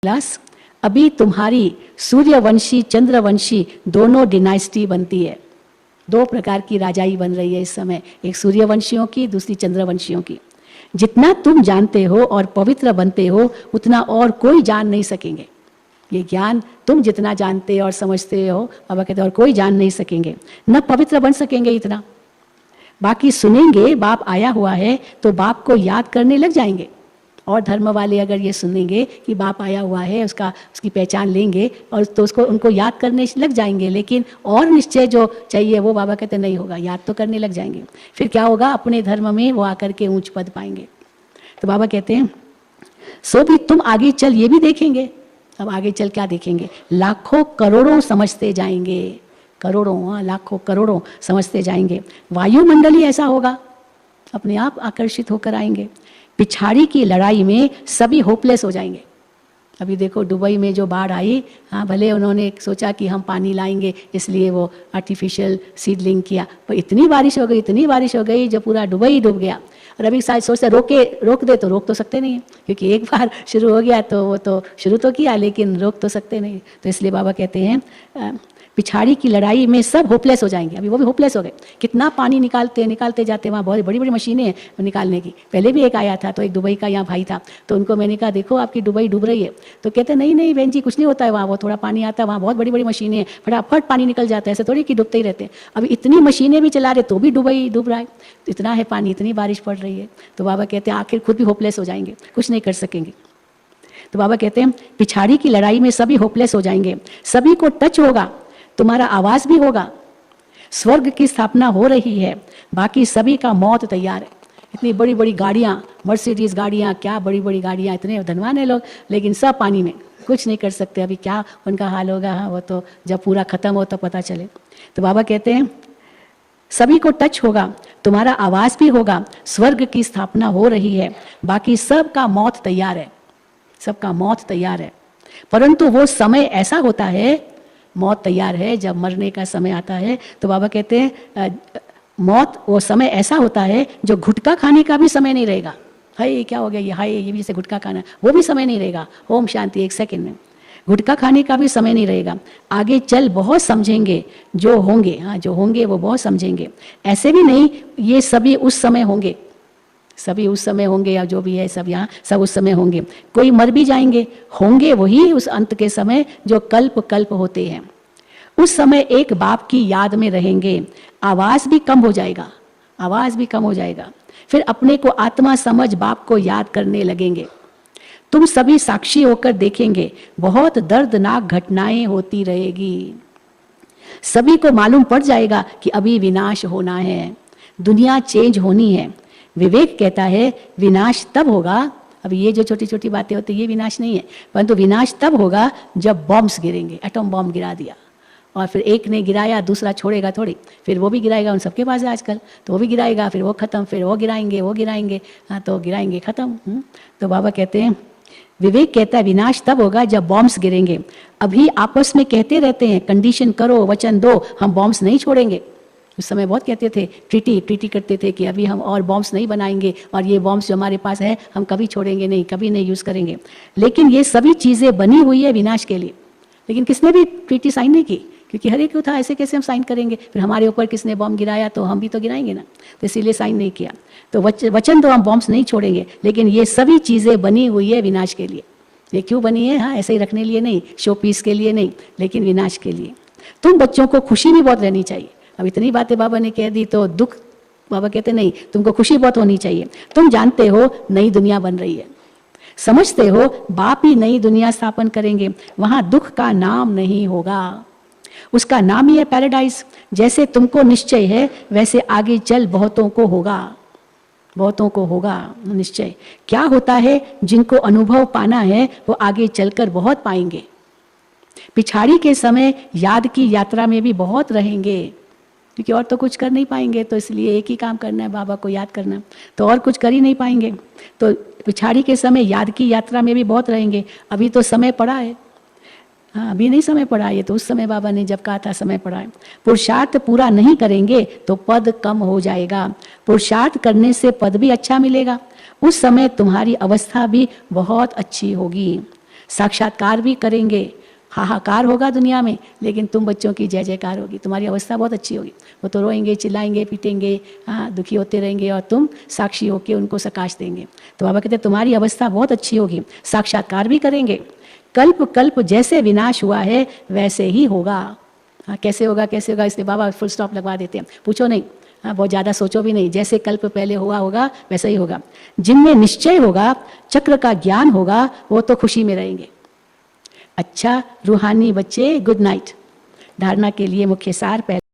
Plus अभी तुम्हारी सूर्यवंशी चंद्रवंशी दोनों डिनाइस्टी बनती है। दो प्रकार की राजाई बन रही है इस समय, एक सूर्यवंशियों की, दूसरी चंद्रवंशियों की। जितना तुम जानते हो और पवित्र बनते हो उतना और कोई जान नहीं सकेंगे। ये ज्ञान तुम जितना जानते और समझते हो, बाबा कहते हैं, और कोई जान नहीं सकेंगे, न पवित्र बन सकेंगे इतना। बाकी सुनेंगे बाप आया हुआ है तो बाप को याद करने लग जाएंगे। और धर्म वाले अगर ये सुनेंगे कि बाप आया हुआ है, उसकी पहचान लेंगे और तो उनको याद करने लग जाएंगे। लेकिन और निश्चय जो चाहिए वो बाबा कहते नहीं होगा, याद तो करने लग जाएंगे। फिर क्या होगा, अपने धर्म में वो आकर के ऊंच पद पाएंगे। तो बाबा कहते हैं सो भी तुम आगे चल ये भी देखेंगे। अब आगे चल क्या देखेंगे, लाखों करोड़ों समझते जाएंगे, करोड़ों, लाखों करोड़ों समझते जाएंगे। वायुमंडल ही ऐसा होगा, अपने आप आकर्षित होकर आएंगे। पिछाड़ी की लड़ाई में सभी होपलेस हो जाएंगे। अभी देखो दुबई में जो बाढ़ आई, हाँ भले उन्होंने सोचा कि हम पानी लाएंगे इसलिए वो आर्टिफिशियल सीडलिंग किया, पर इतनी बारिश हो गई, इतनी बारिश हो गई जो पूरा दुबई डूब गया। और अभी शायद सोचते रोक दे तो रोक तो सकते नहीं है, क्योंकि एक बार शुरू हो गया तो वो तो शुरू तो किया लेकिन रोक तो सकते नहीं। तो इसलिए बाबा कहते हैं पिछाड़ी की लड़ाई में सब होपलेस हो जाएंगे। अभी वो भी होपलेस हो गए, कितना पानी निकालते जाते, वहाँ बहुत बड़ी बड़ी मशीनें हैं निकालने की। पहले भी एक आया था, तो एक दुबई का यहाँ भाई था, तो उनको मैंने कहा देखो आपकी दुबई डूब रही है, तो कहते नहीं बहन जी कुछ नहीं होता है, वहाँ वो थोड़ा पानी आता है, वहाँ बहुत बड़ी बड़ी मशीनें हैं, फटाफट पानी निकल जाता है, ऐसे थोड़ी कि डूबते ही रहते हैं। अभी इतनी मशीनें भी चला रहे तो भी दुबई डूब रहा है, इतना है पानी, इतनी बारिश पड़ रही है। तो बाबा कहते हैं आखिर खुद भी होपलेस हो जाएंगे, कुछ नहीं कर सकेंगे। तो बाबा कहते हैं पिछाड़ी की लड़ाई में सभी होपलेस हो जाएंगे, सभी को टच होगा, तुम्हारा आवाज भी होगा। स्वर्ग की स्थापना हो रही है, बाकी सभी का मौत तैयार है। इतनी बड़ी बड़ी गाड़ियाँ, मर्सिडीज गाड़ियाँ, क्या बड़ी बड़ी गाड़ियाँ, इतने धनवान है लोग, लेकिन सब पानी में, कुछ नहीं कर सकते। अभी क्या उनका हाल होगा, हाँ वो तो जब पूरा खत्म हो तब पता चले। तो बाबा कहते हैं सभी को टच होगा, तुम्हारा आवाज भी होगा, स्वर्ग की स्थापना हो रही है, बाकी सबका मौत तैयार है, सबका मौत तैयार है। परंतु वो समय ऐसा होता है, मौत तैयार है, जब मरने का समय आता है तो बाबा कहते हैं मौत वो समय ऐसा होता है जो गुटखा खाने का भी समय नहीं रहेगा। हाय क्या हो गया ये, हाय ये भी जैसे गुटखा खाना, वो भी समय नहीं रहेगा। ओम शांति, एक सेकंड में गुटखा खाने का भी समय नहीं रहेगा। आगे चल बहुत समझेंगे जो होंगे, हाँ जो होंगे वो बहुत समझेंगे। ऐसे भी नहीं ये सभी उस समय होंगे, सभी उस समय होंगे, या जो भी है सब यहाँ सब उस समय होंगे। कोई मर भी जाएंगे, होंगे वही उस अंत के समय जो कल्प कल्प होते हैं। उस समय एक बाप की याद में रहेंगे, आवाज भी कम हो जाएगा, आवाज भी कम हो जाएगा। फिर अपने को आत्मा समझ बाप को याद करने लगेंगे। तुम सभी साक्षी होकर देखेंगे, बहुत दर्दनाक घटनाएं होती रहेगी। सभी को मालूम पड़ जाएगा कि अभी विनाश होना है, दुनिया चेंज होनी है। विवेक कहता है विनाश तब होगा, अब ये जो छोटी छोटी बातें होती है ये विनाश नहीं है, परंतु विनाश तब होगा जब बॉम्ब्स गिरेंगे। एटम बॉम्ब गिरा दिया और फिर एक ने गिराया दूसरा छोड़ेगा थोड़ी, फिर वो भी गिराएगा, उन सबके पास है आजकल, तो वो भी गिराएगा, फिर वो खत्म, फिर वो गिराएंगे, हाँ तो गिराएंगे खत्म। तो बाबा कहते हैं विवेक कहता है विनाश तब होगा जब बॉम्ब्स गिरेंगे। अभी आपस में कहते रहते हैं कंडीशन करो, वचन दो, हम बॉम्ब्स नहीं छोड़ेंगे। उस समय बहुत कहते थे, ट्रीटी करते थे कि अभी हम और बॉम्ब्स नहीं बनाएंगे, और ये बॉम्ब्स जो हमारे पास है हम कभी छोड़ेंगे नहीं, कभी नहीं यूज़ करेंगे। लेकिन ये सभी चीज़ें बनी हुई है विनाश के लिए, लेकिन किसने भी ट्रीटी साइन नहीं की, क्योंकि हर एक को था ऐसे कैसे हम साइन करेंगे, फिर हमारे ऊपर किसने बॉम्ब गिराया तो हम भी तो गिराएंगे ना, तो इसीलिए साइन नहीं किया। तो वचन तो हम बॉम्ब्स नहीं छोड़ेंगे, लेकिन ये सभी चीज़ें बनी हुई है विनाश के लिए। ये क्यों बनी है, हाँ ऐसे ही रखने लिए नहीं, शो पीस के लिए नहीं, लेकिन विनाश के लिए। तुम बच्चों को खुशी भी बहुत रहनी चाहिए। अब इतनी बातें बाबा ने कह दी तो दुख, बाबा कहते नहीं, तुमको खुशी बहुत होनी चाहिए। तुम जानते हो नई दुनिया बन रही है, समझते हो बाप ही नई दुनिया स्थापन करेंगे, वहां दुख का नाम नहीं होगा, उसका नाम ही है पैराडाइज। जैसे तुमको निश्चय है वैसे आगे चल बहुतों को होगा, बहुतों को होगा निश्चय। क्या होता है जिनको अनुभव पाना है वो आगे चलकर बहुत पाएंगे। पिछाड़ी के समय याद की यात्रा में भी बहुत रहेंगे, क्योंकि और तो कुछ कर नहीं पाएंगे, तो इसलिए एक ही काम करना है, बाबा को याद करना, तो और कुछ कर ही नहीं पाएंगे। तो पिछाड़ी के समय याद की यात्रा में भी बहुत रहेंगे। अभी तो समय पड़ा है, हाँ अभी नहीं समय पड़ा है, ये तो उस समय बाबा ने जब कहा था समय पड़ा है। पुरुषार्थ पूरा नहीं करेंगे तो पद कम हो जाएगा, पुरुषार्थ करने से पद भी अच्छा मिलेगा। उस समय तुम्हारी अवस्था भी बहुत अच्छी होगी। साक्षात्कार भी करेंगे, हाहाकार होगा दुनिया में, लेकिन तुम बच्चों की जय जयकार होगी, तुम्हारी अवस्था बहुत अच्छी होगी। वो तो रोएंगे, चिल्लाएंगे, पीटेंगे, हाँ दुखी होते रहेंगे, और तुम साक्षी होके उनको सकाश देंगे। तो बाबा कहते तुम्हारी अवस्था बहुत अच्छी होगी, साक्षात्कार भी करेंगे। कल्प कल्प जैसे विनाश हुआ है वैसे ही होगा। हाँ कैसे होगा, कैसे होगा, इसलिए बाबा फुल स्टॉप लगवा देते हैं, पूछो नहीं, हाँ बहुत ज़्यादा सोचो भी नहीं, जैसे कल्प पहले हुआ होगा वैसा ही होगा। जिनमें निश्चय होगा, चक्र का ज्ञान होगा, वो तो खुशी में रहेंगे। अच्छा रूहानी बच्चे, गुड नाइट। धारणा के लिए मुख्य सार पहले